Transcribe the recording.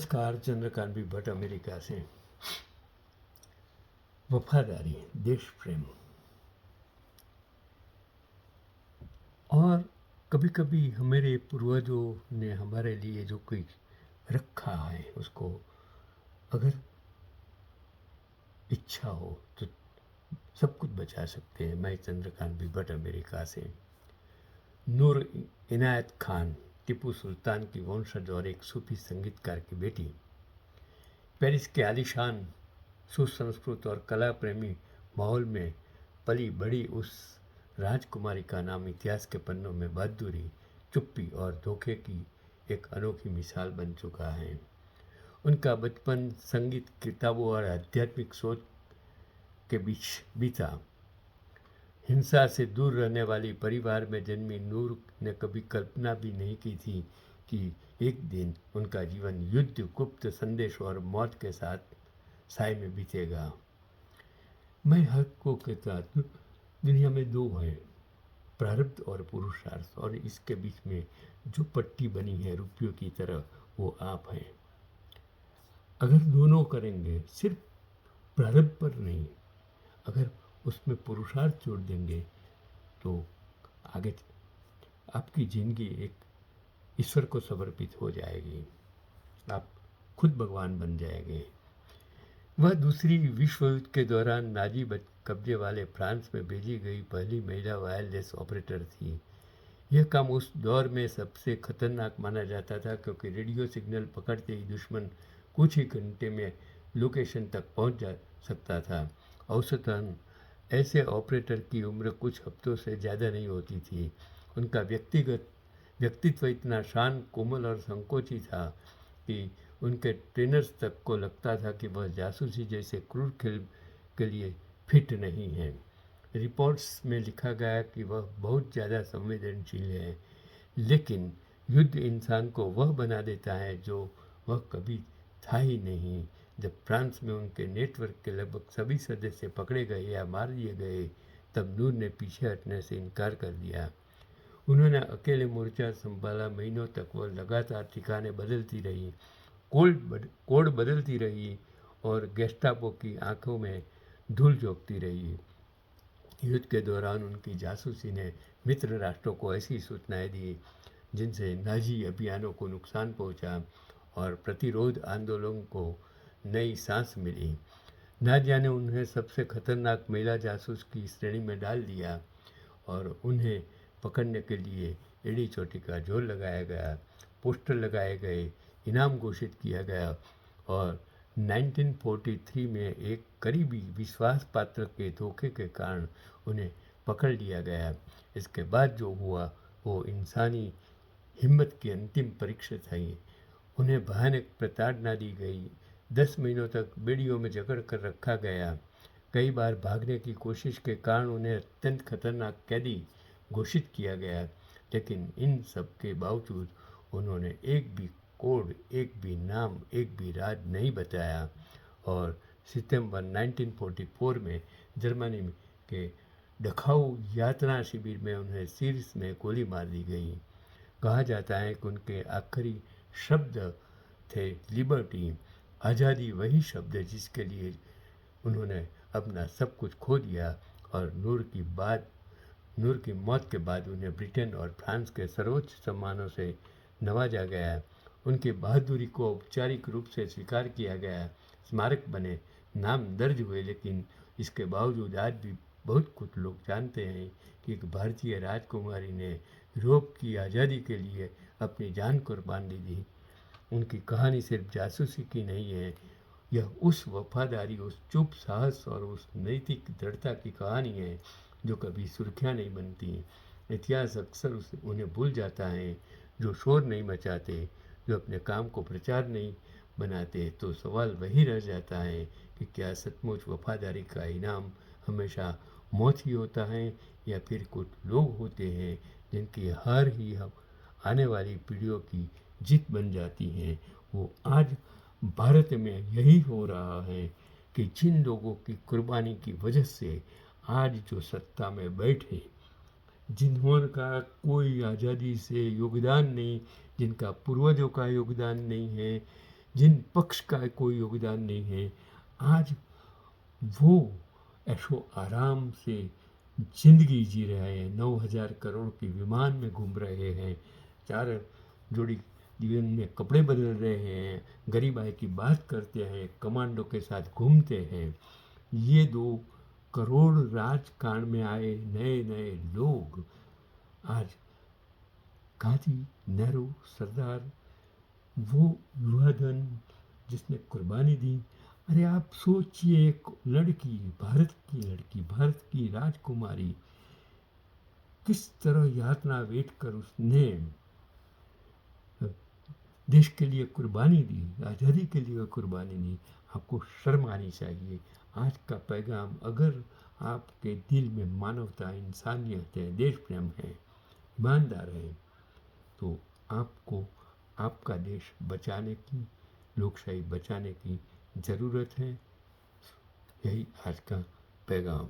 नमस्कार, Chandrakant B Bhatt America से। वफादारी, देश प्रेम और कभी कभी हमारे पूर्वजों ने हमारे लिए जो कोई रखा है उसको अगर इच्छा हो तो सब कुछ बचा सकते हैं। मैं चंद्रकांत बी भट्ट अमेरिका से। नूर इनायत खान टीपू सुल्तान की वंशज और एक सूफी संगीतकार की बेटी, पेरिस के आलीशान सुसंस्कृत और कला प्रेमी माहौल में पली बड़ी उस राजकुमारी का नाम इतिहास के पन्नों में बहादुरी, चुप्पी और धोखे की एक अनोखी मिसाल बन चुका है। उनका बचपन संगीत, किताबों और आध्यात्मिक सोच के बीच बीता। हिंसा से दूर रहने वाली परिवार में जन्मी नूर ने कभी कल्पना भी नहीं की थी कि एक दिन उनका जीवन युद्ध, गुप्त संदेश और मौत के साथ साय में बीतेगा। मैं हर को कहता हूँ, दुनिया में दो है, प्रारब्ध और पुरुषार्थ, और इसके बीच में जो पट्टी बनी है रुपयों की तरह, वो आप हैं। अगर दोनों करेंगे, सिर्फ प्रारब्ध पर नहीं, अगर उसमें पुरुषार्थ जोड़ देंगे तो आगे आपकी जिंदगी एक ईश्वर को समर्पित हो जाएगी। आप खुद भगवान बन जाएंगे। वह दूसरी विश्व युद्ध के दौरान नाजी कब्जे वाले फ्रांस में भेजी गई पहली महिला वायरलेस ऑपरेटर थी। यह काम उस दौर में सबसे खतरनाक माना जाता था, क्योंकि रेडियो सिग्नल पकड़ते ही दुश्मन कुछ ही घंटे में लोकेशन तक पहुंच जा सकता था। औसतन ऐसे ऑपरेटर की उम्र कुछ हफ्तों से ज़्यादा नहीं होती थी। उनका व्यक्तित्व इतना शांत, कोमल और संकोची था कि उनके ट्रेनर्स तक को लगता था कि वह जासूसी जैसे क्रूर खेल के लिए फिट नहीं है। रिपोर्ट्स में लिखा गया कि वह बहुत ज़्यादा संवेदनशील है, लेकिन युद्ध इंसान को वह बना देता है जो वह कभी था ही नहीं। जब फ्रांस में उनके नेटवर्क के लगभग सभी सदस्य पकड़े गए या मार दिए गए, तब नूर ने पीछे हटने से इनकार कर दिया। उन्होंने अकेले मोर्चा संभाला। महीनों तक वह लगातार ठिकाने बदलती रही, कोड बदलती रही और गेस्टापो की आंखों में धूल झोंकती रही। युद्ध के दौरान उनकी जासूसी ने मित्र राष्ट्रों को ऐसी सूचनाएं दी जिनसे नाजी अभियानों को नुकसान पहुंचा और प्रतिरोध आंदोलन को नई सांस मिली। नाजिया ने उन्हें सबसे खतरनाक महिला जासूस की श्रेणी में डाल दिया और उन्हें पकड़ने के लिए एड़ी चोटी का जोर लगाया गया, पोस्टर लगाए गए, इनाम घोषित किया गया और 1943 में एक करीबी विश्वास पात्र के धोखे के कारण उन्हें पकड़ लिया गया। इसके बाद जो हुआ वो इंसानी हिम्मत की अंतिम परीक्षा थी। उन्हें भयानक प्रताड़ना दी गई। 10 महीनों तक बेड़ियों में जकड़ कर रखा गया। कई बार भागने की कोशिश के कारण उन्हें अत्यंत खतरनाक कैदी घोषित किया गया, लेकिन इन सब के बावजूद उन्होंने एक भी कोड, एक भी नाम, एक भी राज नहीं बताया और सितंबर 1944 में जर्मनी के डखाऊ यातना शिविर में उन्हें शीर्ष में गोली मार दी गई। कहा जाता है कि उनके आखिरी शब्द थे लिबर्टी, आज़ादी, वही शब्द जिसके लिए उन्होंने अपना सब कुछ खो दिया। और नूर की मौत के बाद उन्हें ब्रिटेन और फ्रांस के सर्वोच्च सम्मानों से नवाजा गया। उनकी बहादुरी को औपचारिक रूप से स्वीकार किया गया, स्मारक बने, नाम दर्ज हुए, लेकिन इसके बावजूद आज भी बहुत कुछ लोग जानते हैं कि एक भारतीय राजकुमारी ने यूरोप की आज़ादी के लिए अपनी जान कुर्बान दे दी। उनकी कहानी सिर्फ जासूसी की नहीं है, यह उस वफादारी, उस चुप साहस और उस नैतिक दृढ़ता की कहानी है जो कभी सुर्खियाँ नहीं बनती। इतिहास अक्सर उन्हें भूल जाता है जो शोर नहीं मचाते, जो अपने काम को प्रचार नहीं बनाते। तो सवाल वही रह जाता है कि क्या सचमुच वफादारी का इनाम हमेशा मौत ही होता है, या फिर कुछ लोग होते हैं जिनकी हार ही हम आने वाली पीढ़ियों की जीत बन जाती हैं। वो आज भारत में यही हो रहा है कि जिन लोगों की कुर्बानी की वजह से आज जो सत्ता में बैठे, जिन्होंने कोई आज़ादी से योगदान नहीं, जिनका पूर्वजों का योगदान नहीं है, जिन पक्ष का कोई योगदान नहीं है, आज वो ऐशो आराम से जिंदगी जी रहे हैं, 9,000 करोड़ के विमान में घूम रहे हैं, 4 जोड़ी जीवन में कपड़े बदल रहे हैं, गरीबाई की बात करते हैं, कमांडो के साथ घूमते हैं। ये 2 करोड़ राजकारण में आए नए नए लोग आज गांधी, नेहरू, सरदार, वो युवा धन जिसने कुर्बानी दी। अरे आप सोचिए, एक लड़की, भारत की लड़की, भारत की राजकुमारी, किस तरह यातना वेट कर उसने देश के लिए कुर्बानी दी, आज़ादी के लिए कुर्बानी दी। आपको शर्म आनी चाहिए। आज का पैगाम, अगर आपके दिल में मानवता, इंसानियत है, देश प्रेम है, ईमानदार है, तो आपको आपका देश बचाने की, लोकशाही बचाने की ज़रूरत है। यही आज का पैगाम।